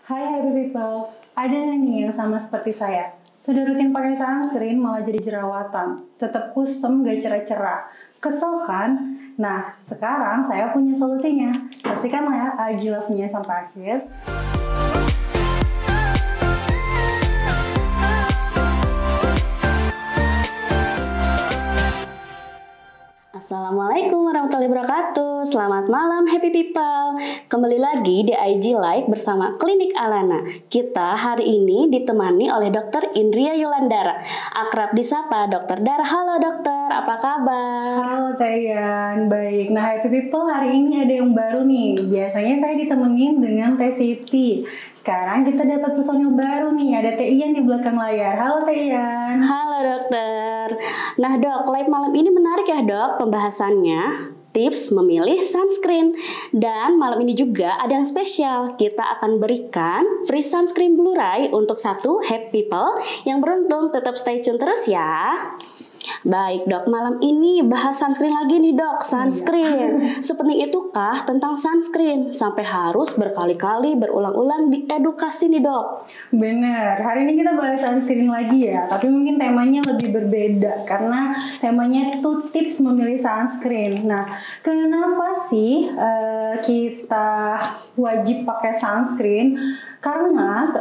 Hai happy people, ada nih yang sama seperti saya. Sudah rutin pakai sunscreen malah jadi jerawatan. Tetap kusem gak cerah-cerah. Kesel kan? Nah, sekarang saya punya solusinya. Saksikanlah ya IG Love-nya sampai akhir. Assalamualaikum warahmatullahi wabarakatuh. Selamat malam happy people. Kembali lagi di IG Live bersama Klinik Alana. Kita hari ini ditemani oleh Dr. Indria Yulandara, akrab disapa Dr. Dara. Halo dokter, apa kabar? Halo Tayan, baik. Nah happy people, hari ini ada yang baru nih. Biasanya saya ditemenin dengan Teh Siti. Sekarang kita dapat personil baru nih. Ada Teh Ian di belakang layar. Halo Teh Ian. Halo dokter. Nah dok, live malam ini menarik ya dok pembahasannya. Tips memilih sunscreen. Dan malam ini juga ada yang spesial. Kita akan berikan free sunscreen Blu-ray untuk satu happy people yang beruntung. Tetap stay tune terus ya. Baik dok, malam ini bahas sunscreen lagi nih dok. Sunscreen, sepenting itukah tentang sunscreen sampai harus berkali-kali berulang-ulang diedukasi nih dok? Bener, hari ini kita bahas sunscreen lagi ya. Tapi mungkin temanya lebih berbeda karena temanya itu tips memilih sunscreen. Nah, kenapa sih kita wajib pakai sunscreen? Karena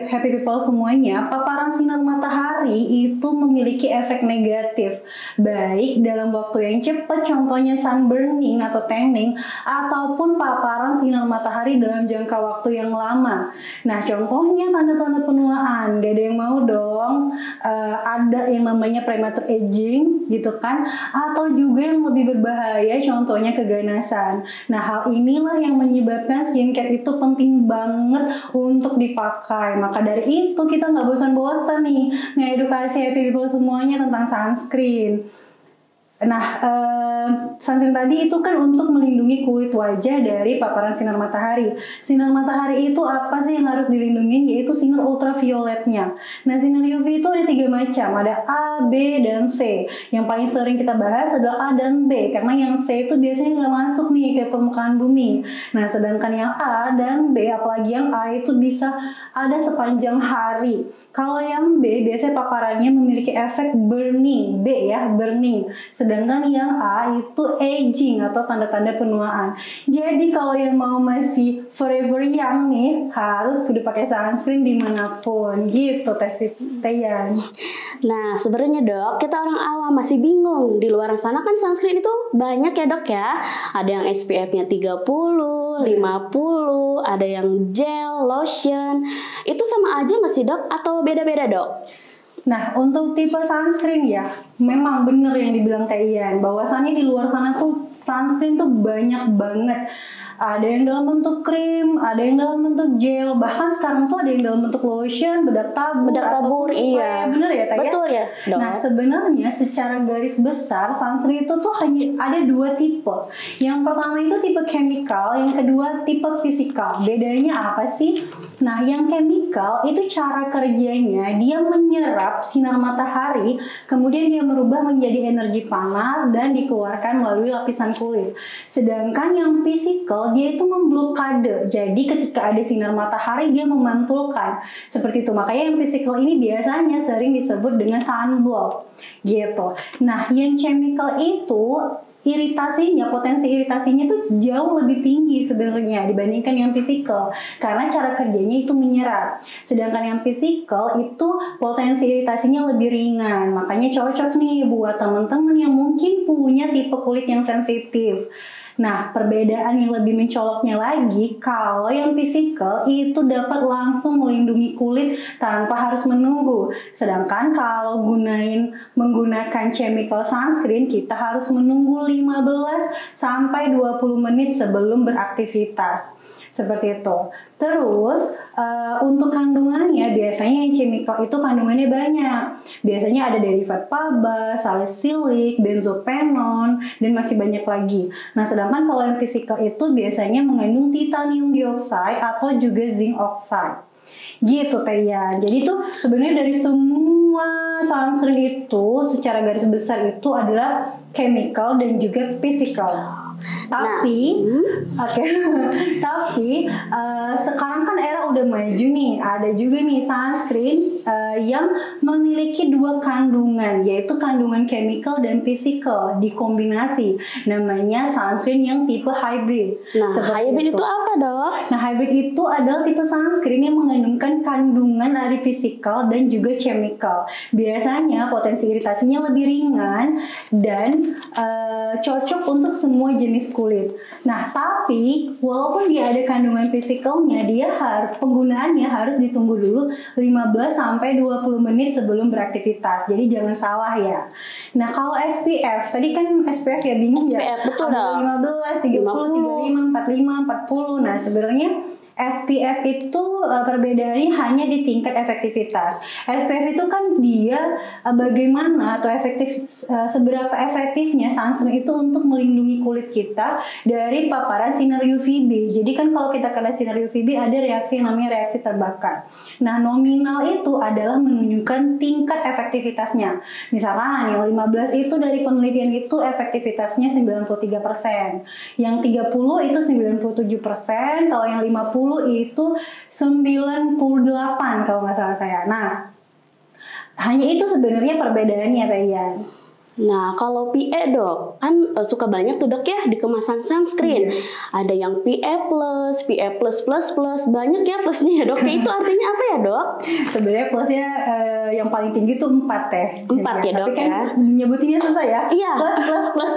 happy people semuanya, paparan sinar matahari itu memiliki efek negatif, baik dalam waktu yang cepat, contohnya sunburning atau tanning, ataupun paparan sinar matahari dalam jangka waktu yang lama. Nah, contohnya tanda-tanda penuaan, gak ada yang mau dong. Ada yang namanya premature aging, gitu kan? Atau juga yang lebih berbahaya, contohnya keganasan. Nah, hal inilah yang menyebabkan skincare itu penting banget untuk dipakai. Maka dari itu kita nggak bosan-bosan nih ngedukasi happy people semuanya tentang sunscreen. Nah, sunscreen tadi itu kan untuk melindungi kulit wajah dari paparan sinar matahari. Sinar matahari itu apa sih yang harus dilindungi? Yaitu sinar ultravioletnya. Nah, sinar UV itu ada 3 macam. Ada A, B, dan C. Yang paling sering kita bahas adalah A dan B. Karena yang C itu biasanya nggak masuk nih ke permukaan bumi. Nah, sedangkan yang A dan B, apalagi yang A itu bisa ada sepanjang hari. Kalau yang B, biasanya paparannya memiliki efek burning. B ya, burning. Sedangkan yang A itu aging atau tanda-tanda penuaan. Jadi kalau yang mau masih forever young nih, harus kudu pakai sunscreen dimanapun gitu Teyan. Nah sebenarnya dok, kita orang awam masih bingung. Di luar sana kan sunscreen itu banyak ya dok ya. Ada yang SPF-nya 30, 50, ada yang gel, lotion. Itu sama aja nggak sih dok? Atau beda-beda dok? Nah, untuk tipe sunscreen ya, memang bener yang dibilang Teh Ian, bahwasannya di luar sana tuh sunscreen tuh banyak banget. Ada yang dalam bentuk krim, ada yang dalam bentuk gel, bahkan sekarang tuh ada yang dalam bentuk lotion, bedak tabur, iya. Bener ya Teh? Betul ya dok. Nah, sebenarnya secara garis besar sunscreen itu tuh hanya ada 2 tipe. Yang pertama itu tipe chemical, yang kedua tipe physical. Bedanya apa sih? Nah, yang chemical itu cara kerjanya dia menyerap sinar matahari, kemudian dia merubah menjadi energi panas dan dikeluarkan melalui lapisan kulit. Sedangkan yang physical dia itu memblokade. Jadi ketika ada sinar matahari dia memantulkan. Seperti itu. Makanya yang physical ini biasanya sering disebut dengan sunblock gitu. Nah, yang chemical itu iritasinya, potensi iritasinya tuh jauh lebih tinggi sebenarnya dibandingkan yang physical karena cara kerjanya itu menyerap. Sedangkan yang physical itu potensi iritasinya lebih ringan. Makanya cocok nih buat teman-teman yang mungkin punya tipe kulit yang sensitif. Nah, perbedaan yang lebih mencoloknya lagi, kalau yang physical itu dapat langsung melindungi kulit tanpa harus menunggu. Sedangkan kalau menggunakan chemical sunscreen, kita harus menunggu 15 sampai 20 menit sebelum beraktivitas. Seperti itu. Terus untuk kandungannya biasanya yang chemical itu kandungannya banyak. Biasanya ada derivat PABA, salisilik, benzopenon, dan masih banyak lagi. Nah, sedangkan kalau yang physical itu biasanya mengandung titanium dioxide atau juga zinc oxide. Gitu Teh Ian. Jadi tuh sebenarnya dari semua sunscreen itu secara garis besar itu adalah chemical dan juga physical. Tapi, tapi sekarang kan era udah maju nih. Ada juga nih sunscreen yang memiliki dua kandungan, yaitu kandungan chemical dan physical dikombinasi. Namanya sunscreen yang tipe hybrid. Nah, hybrid itu apa, Dok? Nah, hybrid itu adalah tipe sunscreen yang mengandungkan kandungan dari physical dan juga chemical. Biasanya potensi iritasinya lebih ringan dan cocok untuk semua jenis kulit. Nah, tapi walaupun dia ada kandungan fisikalnya, penggunaannya harus ditunggu dulu 15-20 menit sebelum beraktivitas. Jadi jangan salah ya. Nah, kalau SPF, tadi kan SPF ya bingung SPF, ya. Betul dong. 15, 30, 35, 45, 40. Nah, sebenarnya SPF itu perbedaannya hanya di tingkat efektivitas. SPF itu kan dia bagaimana atau seberapa efektifnya sunscreen itu untuk melindungi kulit kita dari paparan sinar UVB. Jadi kan kalau kita kena sinar UVB ada reaksi yang namanya reaksi terbakar. Nah, nominal itu adalah menunjukkan tingkat efektivitasnya. Misalkan yang 15 itu dari penelitian itu efektivitasnya 93%. Yang 30 itu 97%, kalau yang 50 itu 98 kalau nggak salah saya. Nah, hanya itu sebenarnya perbedaannya, Tayan. Nah, kalau PE, Dok, kan suka banyak tuh, Dok, ya di kemasan sunscreen. Ada yang PE+, PE+++, banyak ya plusnya ya, Dok. Itu artinya apa ya, Dok? Sebenarnya plusnya yang paling tinggi tuh 4 teh. 4 ya, Dok, tapi kan ya. Nyebutinnya susah ya. Iya. Plus.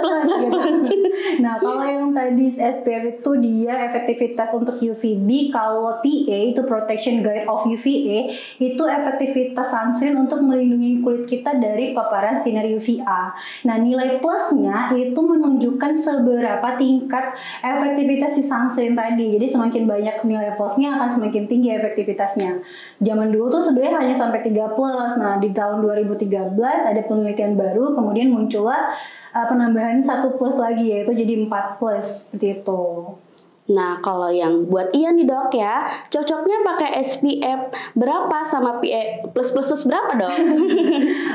Nah, kalau yang tadi SPF itu dia efektivitas untuk UVB, kalau PA itu Protection Guide of UVA, itu efektivitas sunscreen untuk melindungi kulit kita dari paparan sinar UVA. Nah, nilai plusnya itu menunjukkan seberapa tingkat efektivitas si sunscreen tadi. Jadi semakin banyak nilai plusnya akan semakin tinggi efektivitasnya. Zaman dulu tuh sebenarnya hanya sampai 3 plus. Nah, di tahun 2013 ada penelitian baru, kemudian muncullah penambahan 1 plus lagi, yaitu jadi 4 plus seperti itu. Nah, kalau yang buat Ian nih, Dok, ya, cocoknya pakai SPF berapa sama PE++ berapa, Dok?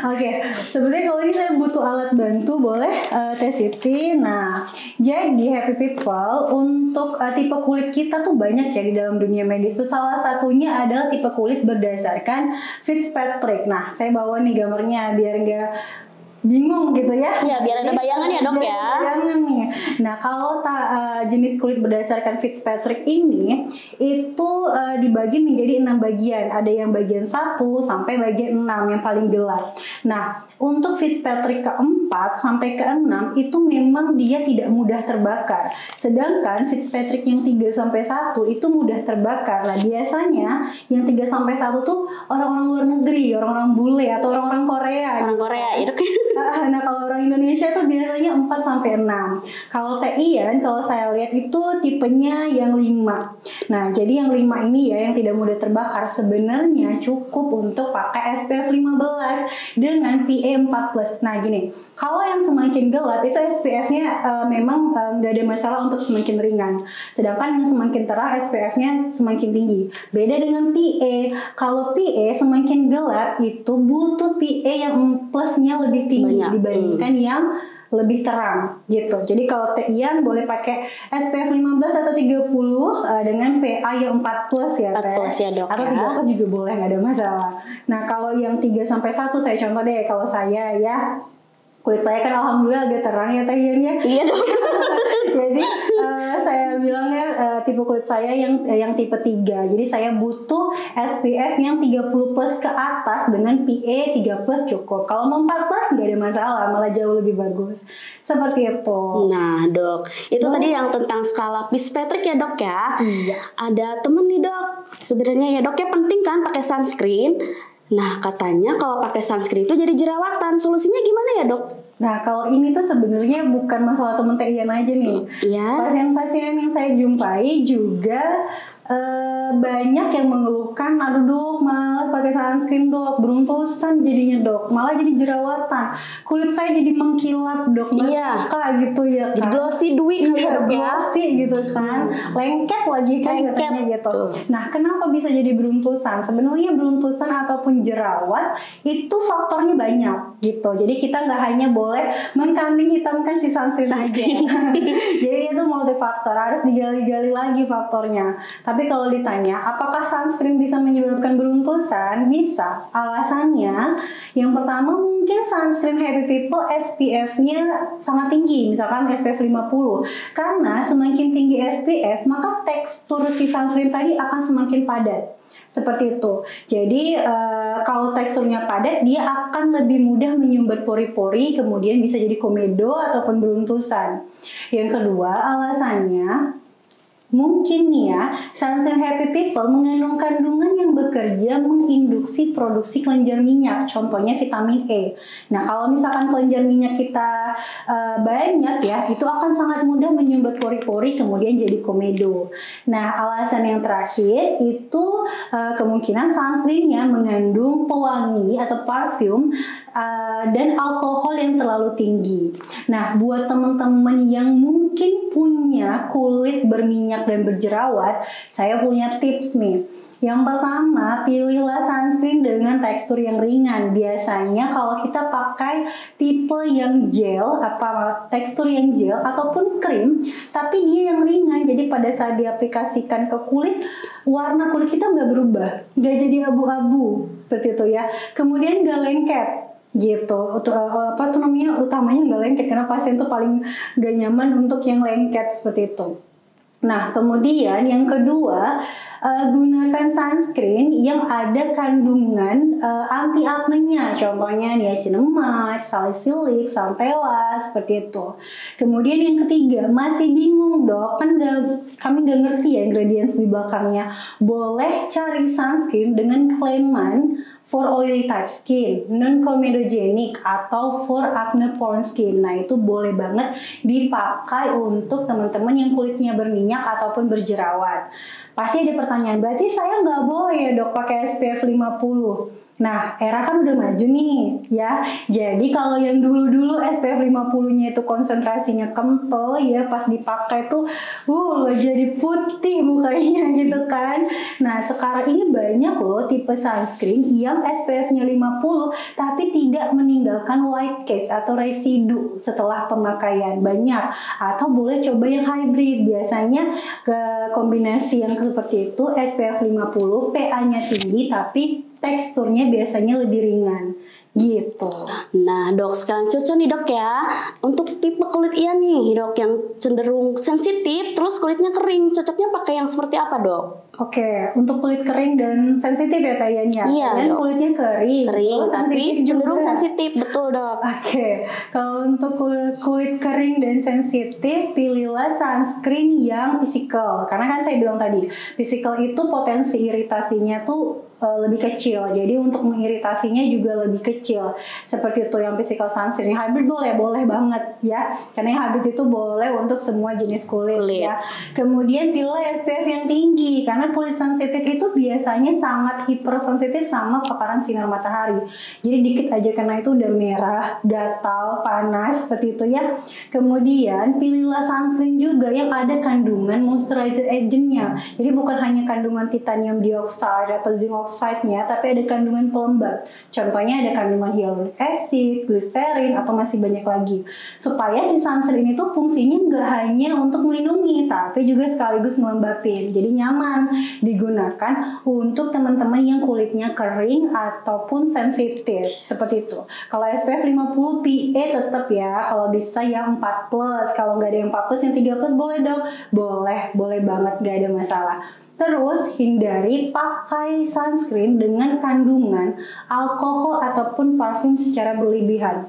Oke, sebenarnya kalau ini saya butuh alat bantu, boleh Teh Siti. Nah, jadi happy people, untuk tipe kulit kita tuh banyak ya di dalam dunia medis tuh. Salah satunya adalah tipe kulit berdasarkan Fitzpatrick. Nah, saya bawa nih gambarnya biar nggak bingung gitu ya. Ya, biar ada bayangan ya, Dok, ya. Bayangan nih. Nah, kalau jenis kulit berdasarkan Fitzpatrick ini itu dibagi menjadi 6 bagian. Ada yang bagian 1 sampai bagian 6 yang paling gelap. Nah, untuk Fitzpatrick keempat sampai ke-6 itu memang dia tidak mudah terbakar. Sedangkan Fitzpatrick yang 3 sampai 1 itu mudah terbakar. Nah, biasanya yang 3 sampai 1 tuh orang-orang luar negeri, orang-orang bule atau orang-orang Korea. Orang Korea, itu kan. Nah, kalau orang Indonesia tuh biasanya 4 sampai 6. Kalau Teh Ian, kalau saya lihat itu tipenya yang 5. Nah, jadi yang 5 ini ya yang tidak mudah terbakar sebenarnya cukup untuk pakai SPF 15 dengan PA 4+. Nah, gini, kalau yang semakin gelap itu SPF-nya memang nggak ada masalah untuk semakin ringan. Sedangkan yang semakin terang SPF-nya semakin tinggi. Beda dengan PA. Kalau PA semakin gelap itu butuh PA yang plusnya lebih tinggi dibandingkan yang lebih terang gitu. Jadi kalau Teh Ian boleh pakai SPF 15 atau 30 dengan PA yang 4+ ya, Teh. 4+ ya, Dok, atau ya. 3+ juga boleh, nggak ada masalah. Nah, kalau yang 3 sampai 1 saya contoh deh, kalau saya ya kulit saya kan alhamdulillah agak terang ya, Teh Ian ya. Iya, Dok. Jadi saya bilangnya tipe kulit saya yang tipe 3. Jadi saya butuh SPF yang 30+ ke atas dengan PA 3+ cukup. Kalau mau 4+ nggak ada masalah, malah jauh lebih bagus. Seperti itu. Nah, Dok, itu tadi yang tentang skala Fitzpatrick ya, Dok, ya. Iya. Ada temen nih, Dok. Sebenarnya ya, Dok, ya penting kan pakai sunscreen. Nah, katanya kalau pakai sunscreen itu jadi jerawatan. Solusinya gimana ya, Dok? Nah, kalau ini tuh sebenarnya bukan masalah temen Teh Ian aja nih. Iya. Pasien-pasien yang saya jumpai juga banyak yang mengeluhkan, aduh dok, malas pakai sunscreen dok, beruntusan jadinya dok, malah jadi jerawatan, kulit saya jadi mengkilap dok, nggak suka gitu ya kan. Jadi glossy dewy kali ya dok ya. Glossy gitu kan, lengket lagi kan katanya gitu. Nah, kenapa bisa jadi beruntusan? Sebenarnya beruntusan ataupun jerawat itu faktornya banyak gitu. Jadi kita nggak hanya boleh mengkambing hitamkan si sunscreen aja. Jadi itu multifaktor, harus digali-gali lagi faktornya. Tapi kalau ditanya, apakah sunscreen bisa menyebabkan beruntusan? Bisa. Alasannya, yang pertama mungkin sunscreen Happy People SPF-nya sangat tinggi, misalkan SPF 50. Karena semakin tinggi SPF, maka tekstur si sunscreen tadi akan semakin padat. Seperti itu. Jadi kalau teksturnya padat, dia akan lebih mudah menyumbat pori-pori, kemudian bisa jadi komedo ataupun beruntusan. Yang kedua, alasannya mungkin nih ya, sunscreen Happy People mengandung kandungan yang bekerja menginduksi produksi kelenjar minyak, contohnya vitamin E. Nah, kalau misalkan kelenjar minyak kita banyak ya, itu akan sangat mudah menyumbat pori-pori, kemudian jadi komedo. Nah, alasan yang terakhir itu kemungkinan sunscreennya mengandung pewangi atau parfum dan alkohol yang terlalu tinggi. Nah, buat teman-teman yang mungkin punya kulit berminyak dan berjerawat, saya punya tips nih. Yang pertama, pilihlah sunscreen dengan tekstur yang ringan. Biasanya kalau kita pakai tipe yang gel, tekstur yang gel ataupun krim, tapi dia yang ringan. Jadi pada saat diaplikasikan ke kulit, warna kulit kita nggak berubah, nggak jadi abu-abu seperti itu ya. Kemudian nggak lengket gitu, utamanya nggak lengket karena pasien tuh paling nggak nyaman untuk yang lengket seperti itu. Nah, kemudian yang kedua, gunakan sunscreen yang ada kandungan anti aknenya, contohnya niacinamide, salicylic, centella, seperti itu. Kemudian yang ketiga, masih bingung dok, kan kami nggak ngerti ya ingredients di belakangnya. Boleh cari sunscreen dengan klaiman for oily type skin, non-comedogenic, atau for acne prone skin. Nah, itu boleh banget dipakai untuk teman-teman yang kulitnya berminyak ataupun berjerawat. Pasti ada pertanyaan, berarti saya nggak boleh ya dok pakai SPF 50? Nah, era kan udah maju nih ya. Jadi kalau yang dulu-dulu SPF 50-nya itu konsentrasinya kental ya, pas dipakai tuh jadi putih mukanya gitu kan. Nah, sekarang ini banyak loh tipe sunscreen yang SPF-nya 50 tapi tidak meninggalkan white cast atau residu setelah pemakaian. Banyak. Atau boleh coba yang hybrid. Biasanya ke kombinasi yang seperti itu, SPF 50, PA-nya tinggi tapi teksturnya biasanya lebih ringan gitu. Nah dok, sekarang cocok nih dok ya untuk tipe kulit Ian nih dok, yang cenderung sensitif terus kulitnya kering, cocoknya pakai yang seperti apa dok? Oke, untuk kulit kering dan sensitif ya Tayanya. Iya, dan kulitnya kering tapi cenderung sensitif, betul dok. Oke, kalau untuk kulit kering dan sensitif, pilihlah sunscreen yang physical. Karena kan saya bilang tadi, physical itu potensi iritasinya tuh lebih kecil. Jadi untuk mengiritasinya juga lebih kecil. Seperti itu yang physical sunscreen. Hybrid boleh banget ya. Karena yang hybrid itu boleh untuk semua jenis kulit. Ya. Kemudian pilih SPF yang tinggi. Karena kulit sensitif itu biasanya sangat hipersensitif sama paparan sinar matahari. Jadi dikit aja karena itu udah merah, gatal, panas seperti itu ya. Kemudian pilihlah sunscreen juga yang ada kandungan moisturizer agent-nya. Jadi bukan hanya kandungan titanium dioxide atau zinc oxide-nya, tapi ada kandungan pelembab. Contohnya ada kandungan hyaluronic acid, glycerin, atau masih banyak lagi. Supaya si sunscreen itu fungsinya nggak hanya untuk melindungi, tapi juga sekaligus melembabin. Jadi nyaman digunakan untuk teman-teman yang kulitnya kering ataupun sensitif seperti itu. Kalau SPF 50 PA tetap ya, kalau bisa yang 4+. Kalau nggak ada yang 4+, yang 3+ boleh dong. Boleh banget, nggak ada masalah. Terus hindari pakai sunscreen dengan kandungan alkohol ataupun parfum secara berlebihan.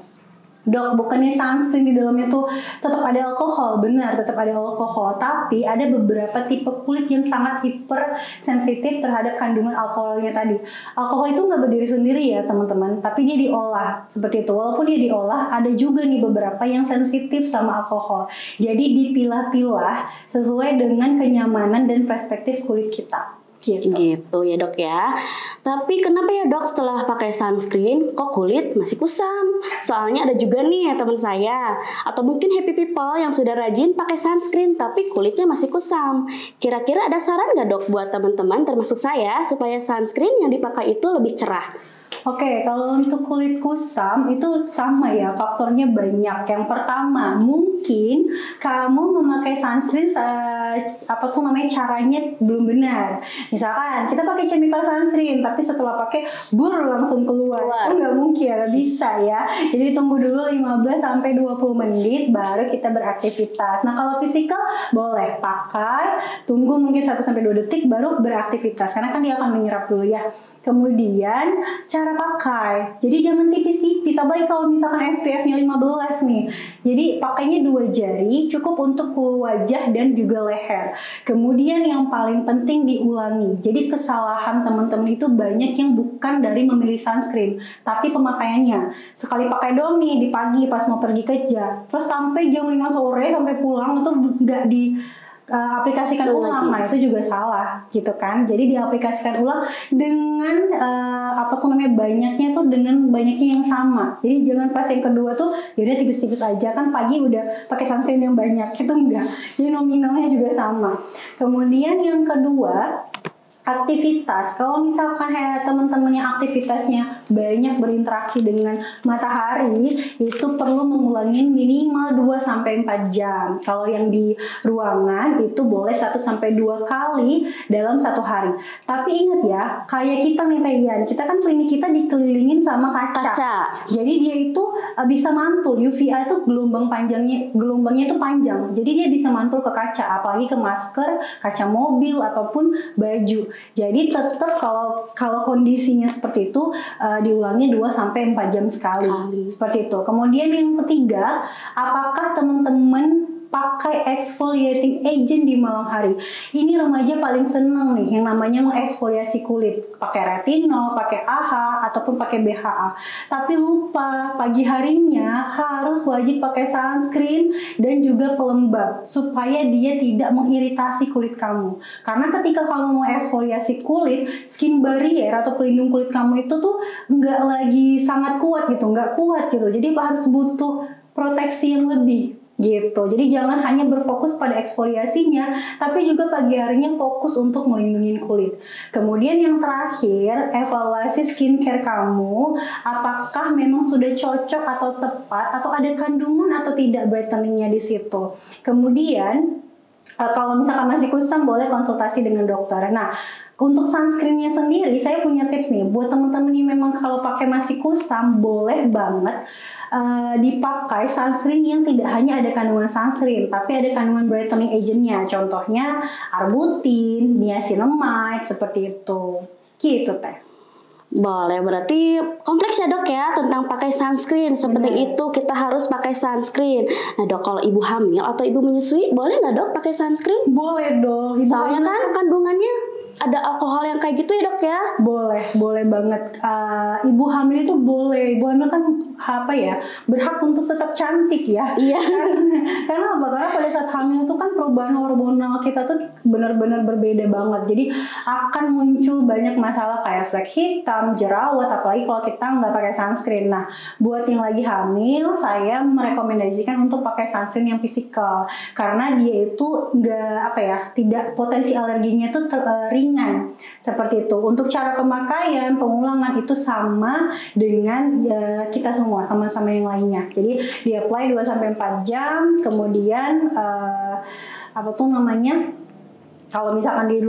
Dok, bukannya sunscreen di dalamnya tuh tetap ada alkohol? Benar, tetap ada alkohol. Tapi ada beberapa tipe kulit yang sangat hipersensitif terhadap kandungan alkoholnya tadi. Alkohol itu nggak berdiri sendiri ya teman-teman, tapi dia diolah seperti itu. Walaupun dia diolah, ada juga nih beberapa yang sensitif sama alkohol. Jadi dipilah-pilah sesuai dengan kenyamanan dan perspektif kulit kita. Gitu ya dok ya. Tapi kenapa ya dok setelah pakai sunscreen kok kulit masih kusam? Soalnya ada juga nih teman saya atau mungkin happy people yang sudah rajin pakai sunscreen tapi kulitnya masih kusam. Kira-kira ada saran nggak dok buat teman-teman termasuk saya supaya sunscreen yang dipakai itu lebih cerah? Oke, kalau untuk kulit kusam itu sama ya, faktornya banyak. Yang pertama, mungkin kamu memakai sunscreen caranya belum benar. Misalkan kita pakai chemical sunscreen, tapi setelah pakai langsung keluar. Itu nggak mungkin, nggak bisa ya. Jadi tunggu dulu 15-20 menit baru kita beraktivitas. Nah, kalau physical boleh pakai, tunggu mungkin 1-2 detik baru beraktivitas karena kan dia akan menyerap dulu ya. Kemudian cara pakai, jadi jangan tipis-tipis, apalagi kalau misalkan SPF-nya 15 nih. Jadi pakainya 2 jari, cukup untuk wajah dan juga leher. Kemudian yang paling penting diulangi. Jadi kesalahan teman-teman itu banyak yang bukan dari memilih sunscreen, tapi pemakaiannya. Sekali pakai doang nih di pagi pas mau pergi kerja, terus sampai jam 5 sore sampai pulang itu nggak di aplikasikan ulang. Nah itu juga salah gitu kan. Jadi diaplikasikan ulang dengan banyaknya tuh dengan banyaknya yang sama. Jadi jangan pas yang kedua tuh yaudah tipis-tipis aja, kan pagi udah pakai sunscreen yang banyak, itu enggak. Jadi nominalnya juga sama. Kemudian yang kedua, aktivitas. Kalau misalkan teman-teman yang aktivitasnya banyak berinteraksi dengan matahari, itu perlu mengulangi minimal 2-4 jam. Kalau yang di ruangan itu boleh 1-2 kali dalam 1 hari. Tapi ingat ya, kayak kita nih Tian, kita kan klinik kita dikelilingin sama kaca. Jadi dia itu bisa mantul. UVA itu gelombangnya itu panjang. Jadi dia bisa mantul ke kaca, apalagi ke masker, kaca mobil ataupun baju. Jadi tetap kalau kondisinya seperti itu diulangi 2-4 jam sekali. Seperti itu. Kemudian yang ketiga, apakah teman-teman pakai exfoliating agent di malam hari? Ini remaja paling seneng nih yang namanya mengeksfoliasi kulit, pakai retinol, pakai AHA ataupun pakai BHA. Tapi lupa pagi harinya harus wajib pakai sunscreen dan juga pelembab supaya dia tidak mengiritasi kulit kamu. Karena ketika kamu mau eksfoliasi kulit, skin barrier atau pelindung kulit kamu itu tuh nggak lagi sangat kuat gitu, nggak kuat gitu. Jadi harus butuh proteksi yang lebih gitu. Jadi jangan hanya berfokus pada eksfoliasinya, tapi juga pagi harinya fokus untuk melindungi kulit. Kemudian yang terakhir, evaluasi skincare kamu, apakah memang sudah cocok atau tepat, atau ada kandungan atau tidak brightening-nya di situ. Kemudian kalau misalkan masih kusam, boleh konsultasi dengan dokter. Nah, untuk sunscreen-nya sendiri, saya punya tips nih buat teman-teman yang memang kalau pakai masih kusam, boleh banget dipakai sunscreen yang tidak hanya ada kandungan sunscreen, tapi ada kandungan brightening agent-nya. Contohnya arbutin, niacinamide, seperti itu. Gitu teh. Boleh, berarti kompleks ya dok ya tentang pakai sunscreen. Sepenting itu kita harus pakai sunscreen. Nah dok, kalau ibu hamil atau ibu menyusui boleh nggak dok pakai sunscreen? Boleh dong. Soalnya kan kandungannya ada alkohol yang kayak gitu ya dok ya? Boleh banget. Ibu hamil itu boleh. Ibu hamil kan berhak untuk tetap cantik ya. Iya. Karena apa? Karena pada saat hamil itu kan perubahan hormonal kita tuh benar-benar berbeda banget. Jadi akan muncul banyak masalah kayak flek hitam, jerawat, apalagi kalau kita nggak pakai sunscreen. Nah, buat yang lagi hamil, saya merekomendasikan untuk pakai sunscreen yang fisikal karena dia itu tidak potensi alerginya tuh ringan seperti itu. Untuk cara pemakaian, pengulangan itu sama dengan kita semua, sama-sama yang lainnya. Jadi di apply 2-4 jam, kemudian Kalau misalkan di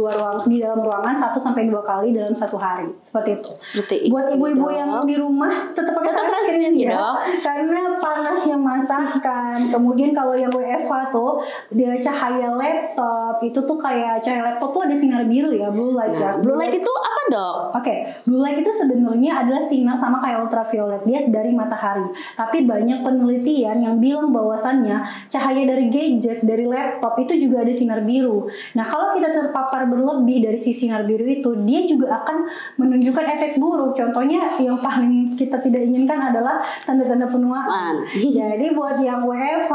dalam ruangan 1 sampai 2 kali dalam 1 hari, seperti itu. Seperti itu. Buat ibu-ibu yang di rumah tetap pakai sunscreen ya, karena panasnya masakan. Kemudian kalau yang WFH tuh, dia cahaya laptop itu tuh kayak cahaya laptop tuh ada sinar biru ya, blue light ya. Blue light itu apa dok? Oke, blue light itu sebenarnya adalah sinar sama kayak ultraviolet, dia dari matahari. Tapi banyak penelitian yang bilang bahwasannya cahaya dari gadget, dari laptop itu juga ada sinar biru. Nah, kalau kita terpapar berlebih dari si sinar biru itu, dia juga akan menunjukkan efek buruk. Contohnya yang paling kita tidak inginkan adalah tanda-tanda penuaan. Jadi buat yang WFH,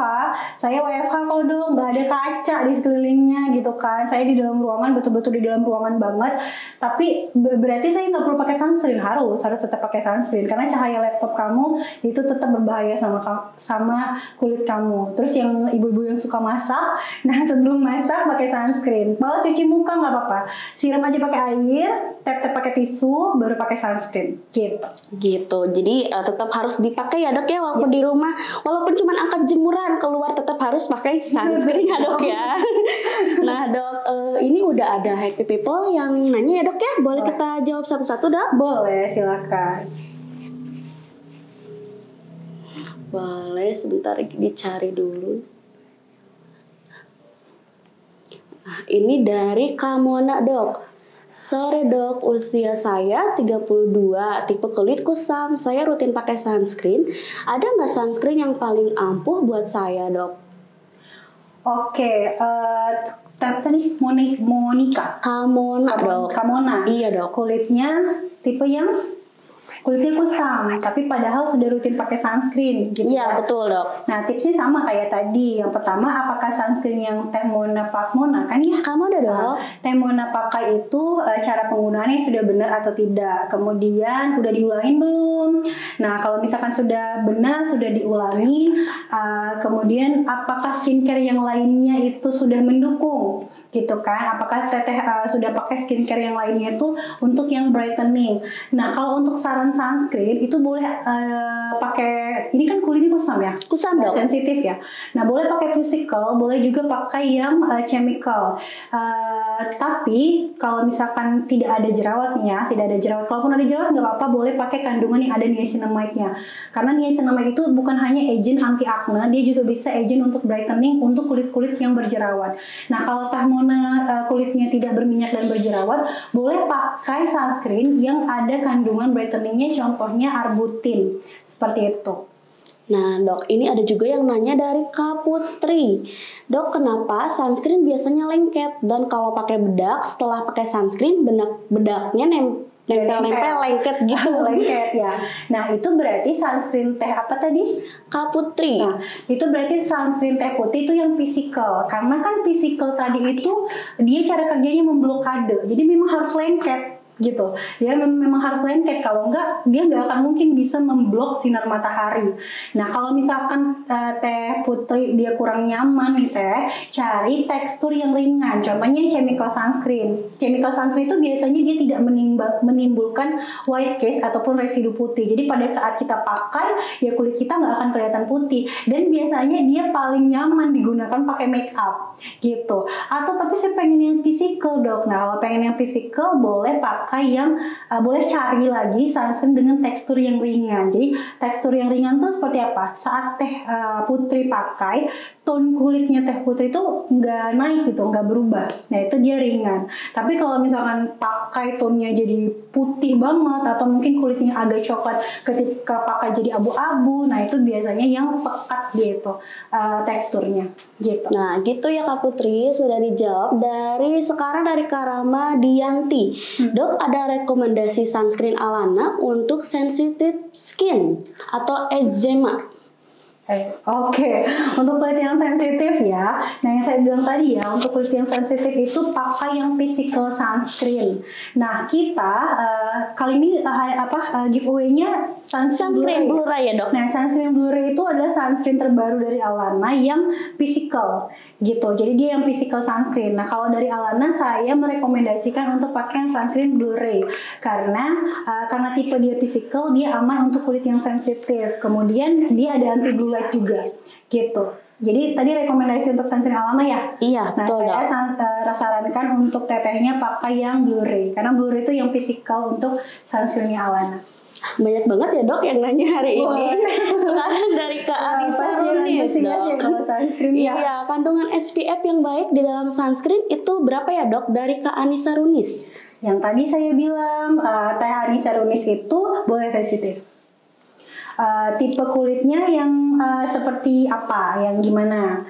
saya WFH kok dong, nggak ada kaca di sekelilingnya gitu kan. Saya di dalam ruangan, betul-betul di dalam ruangan banget. Tapi berarti saya nggak perlu pakai sunscreen, harus tetap pakai sunscreen karena cahaya laptop kamu itu tetap berbahaya sama kulit kamu. Terus yang ibu-ibu yang suka masak, nah sebelum masak pakai sunscreen. Malah cuci muka nggak apa-apa, siram aja pakai air, tap-tap pakai tisu, baru pakai sunscreen gitu. Jadi tetap harus dipakai ya dok ya, walaupun di rumah, walaupun cuma angkat jemuran keluar tetap harus pakai sunscreen ya dok ya. Nah dok, ini udah ada happy people yang nanya ya dok ya, boleh kita jawab satu-satu dok? Boleh, silakan. Boleh, sebentar dicari dulu. Nah, ini dari Kamona dok. Sore dok, usia saya 32, tipe kulit kusam, saya rutin pakai sunscreen. Ada nggak sunscreen yang paling ampuh buat saya dok? Oke, tadi Monica. Kamona dok. Kamona. Iya dok. Kulitnya tipe yang kulitnya kusam, tapi padahal sudah rutin pakai sunscreen gitu. Iya, betul dok. Nah, tipsnya sama kayak tadi. Yang pertama, apakah sunscreen yang Teh Mona kan ya? Kamu ada dok. Teh Mona pakai itu cara penggunaannya sudah benar atau tidak. Kemudian udah diulangin belum? Nah, kalau misalkan sudah benar, sudah diulangi, kemudian apakah skincare yang lainnya itu sudah mendukung? Gitu kan? Apakah Teteh sudah pakai skincare yang lainnya itu untuk yang brightening? Nah, kalau untuk saran sunscreen itu boleh pakai, ini kan kulitnya kusam ya, dok, sensitif ya. Nah, boleh pakai physical, boleh juga pakai yang chemical. Tapi kalau misalkan tidak ada jerawatnya, kalaupun ada jerawat nggak apa-apa, boleh pakai kandungan yang ada niacinamide-nya. Karena niacinamide itu bukan hanya agent anti acne, dia juga bisa agent untuk brightening untuk kulit-kulit yang berjerawat. Nah, kalau Teh Mona kulitnya tidak berminyak dan berjerawat, boleh pakai sunscreen yang ada kandungan brightening-nya, contohnya arbutin, seperti itu. Nah dok, ini ada juga yang nanya dari Kak Putri. Dok, kenapa sunscreen biasanya lengket? Dan kalau pakai bedak, setelah pakai sunscreen, bedaknya nempel lengket gitu. Lengket ya. Nah, itu berarti sunscreen teh apa tadi? Kak Putri. Nah, itu berarti sunscreen teh putih itu yang physical. Karena kan physical tadi itu dia cara kerjanya memblokade. Jadi memang harus lengket gitu. Dia memang harus lengket, kalau enggak dia nggak akan mungkin bisa memblok sinar matahari. Nah, kalau misalkan Teh Putri dia kurang nyaman nih Teh, cari tekstur yang ringan. Contohnya chemical sunscreen. Chemical sunscreen itu biasanya dia tidak menimbulkan white cast ataupun residu putih. Jadi pada saat kita pakai, ya kulit kita nggak akan kelihatan putih. Dan biasanya dia paling nyaman digunakan pakai make up gitu. Atau tapi saya pengen yang physical dok. Nah, kalau pengen yang physical boleh pakai yang boleh cari lagi sunscreen dengan tekstur yang ringan. Jadi tekstur yang ringan tuh seperti apa? Saat Teh Putri pakai, tone kulitnya Teh Putri itu nggak naik gitu, nggak berubah. Nah, itu dia ringan. Tapi kalau misalkan pakai tone-nya jadi putih banget atau mungkin kulitnya agak coklat ketika pakai jadi abu-abu, nah itu biasanya yang pekat gitu teksturnya gitu. Nah gitu ya Kak Putri, sudah dijawab. Dari Karama Dianti. Dok, ada rekomendasi sunscreen Alana untuk sensitive skin atau eczema? Oke. Untuk kulit yang sensitif ya. Nah, yang saya bilang tadi ya, untuk kulit yang sensitif itu pakai yang physical sunscreen. Nah, kita kali ini giveaway-nya sunscreen Blu-ray ya dok. Nah, sunscreen Blu-ray itu adalah sunscreen terbaru dari Alana yang physical gitu. Jadi dia yang physical sunscreen. Nah, kalau dari Alana saya merekomendasikan untuk pakai yang sunscreen Blu-ray karena tipe dia physical, dia aman untuk kulit yang sensitif. Kemudian dia ada anti blue light juga gitu. Jadi tadi rekomendasi untuk sunscreen Alana ya? Iya, Nah, betul dok. saya sarankan untuk tetehnya pakai yang Blue Ray. Karena Blue Ray itu yang fisikal untuk sunscreennya Alana. Banyak banget ya dok yang nanya hari ini. Sekarang dari Kak Anissa Runis dok. Ya, kalau sunscreen ya. Iya, kandungan SPF yang baik di dalam sunscreen itu berapa ya dok dari Kak Anissa Runis? Yang tadi saya bilang, Teh Anissa Runis itu boleh sensitif. Tipe kulitnya yang seperti apa, yang gimana?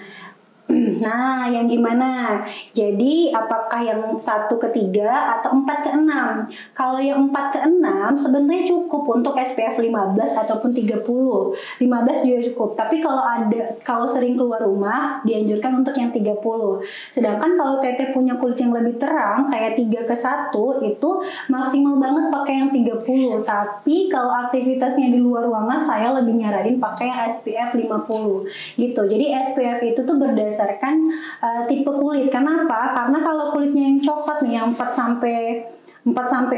Nah, yang gimana? Jadi, apakah yang 1/3 atau 4/6? Kalau yang 4/6 sebenarnya cukup untuk SPF 15 ataupun 30. 15 juga cukup. Tapi kalau sering keluar rumah, dianjurkan untuk yang 30. Sedangkan kalau Teteh punya kulit yang lebih terang, kayak 3/1, itu maksimal banget pakai yang 30. Tapi kalau aktivitasnya di luar ruangan, saya lebih nyaranin pakai yang SPF 50 gitu. Jadi SPF itu tuh berdasarkan tipe kulit. Kenapa? Karena kalau kulitnya yang coklat nih, yang 4 sampai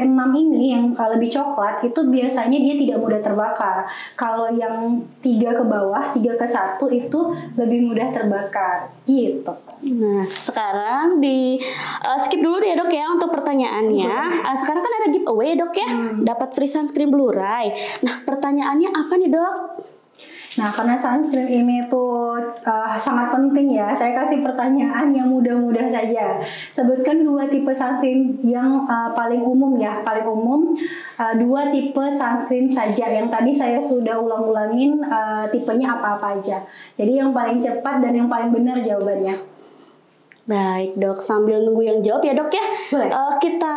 6 ini yang lebih coklat, itu biasanya dia tidak mudah terbakar. Kalau yang 3 ke bawah, 3/1 itu lebih mudah terbakar gitu. Nah, sekarang di skip dulu deh dok ya untuk pertanyaannya. Sekarang kan ada giveaway dok ya, dapat free sunscreen Blue Ray. Nah, pertanyaannya apa nih dok? Nah, karena sunscreen ini tuh sangat penting ya, saya kasih pertanyaan yang mudah-mudah saja. Sebutkan 2 tipe sunscreen yang paling umum ya, paling umum 2 tipe sunscreen saja. Yang tadi saya sudah ulang-ulangin tipenya apa-apa aja. Jadi yang paling cepat dan yang paling benar jawabannya. Baik dok, sambil nunggu yang jawab ya dok ya. Boleh. Kita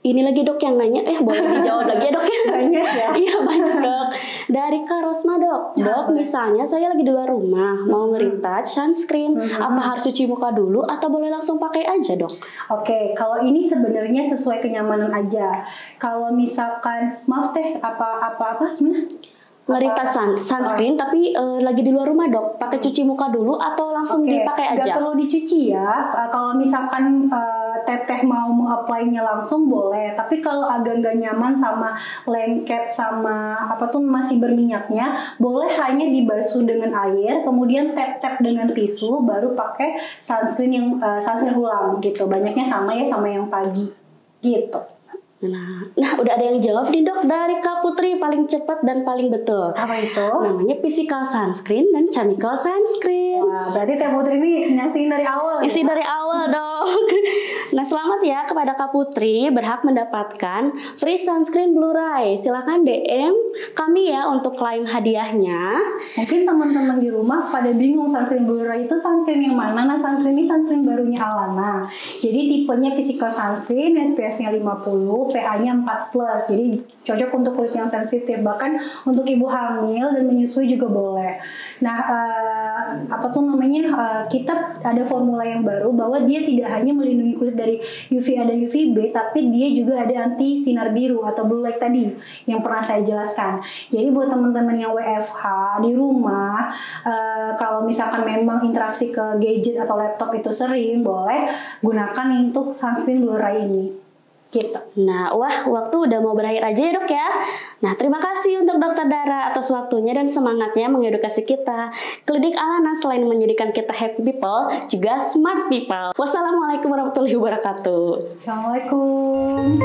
ini lagi dok yang nanya, boleh dijawab lagi ya dok ya? Banyak ya? Iya banyak dok. Dari Kak Rosma dok, dok misalnya saya lagi di luar rumah, mau nge-retouch sunscreen, apa harus cuci muka dulu atau boleh langsung pakai aja dok? Oke, kalau ini sebenarnya sesuai kenyamanan aja. Kalau misalkan, maaf teh, apa gimana? Nge-retouch sunscreen tapi lagi di luar rumah dok, pakai cuci muka dulu atau langsung dipakai aja? Gak perlu dicuci ya. Kalau misalkan teteh mau mengapply-nya langsung boleh, tapi kalau agak nggak nyaman sama lengket sama masih berminyaknya, boleh hanya dibasuh dengan air, kemudian tap-tap dengan tisu, baru pakai sunscreen ulang gitu. Banyaknya sama ya sama yang pagi gitu. Nah, udah ada yang jawab nih dok dari Kak Putri, paling cepat dan paling betul. Apa itu? Namanya physical sunscreen dan chemical sunscreen. Wah, berarti Teh Putri ini nyasihin dari awal. Isi dari awal dok. Nah, selamat ya kepada Kak Putri, berhak mendapatkan free sunscreen Blue Ray. Silahkan DM kami ya untuk klaim hadiahnya. Mungkin teman-teman di rumah pada bingung sunscreen Blue Ray itu sunscreen yang mana. Nah, sunscreen ini sunscreen barunya Alana. Jadi tipenya physical sunscreen, SPF-nya 50, PA-nya 4+. Jadi cocok untuk kulit yang sensitif, bahkan untuk ibu hamil dan menyusui juga boleh. Nah, kita ada formula yang baru bahwa dia tidak hanya melindungi kulit dari UVA dan UVB, tapi dia juga ada anti sinar biru atau blue light tadi yang pernah saya jelaskan. Jadi buat teman-teman yang WFH di rumah, kalau misalkan memang interaksi ke gadget atau laptop itu sering, boleh gunakan untuk sunscreen Blue Ray ini. Gitu. Nah, waktu udah mau berakhir aja ya dok ya. Nah, terima kasih untuk Dokter Dara atas waktunya dan semangatnya mengedukasi kita. Klinik Alana selain menjadikan kita happy people, juga smart people. Wassalamualaikum warahmatullahi wabarakatuh. Assalamualaikum.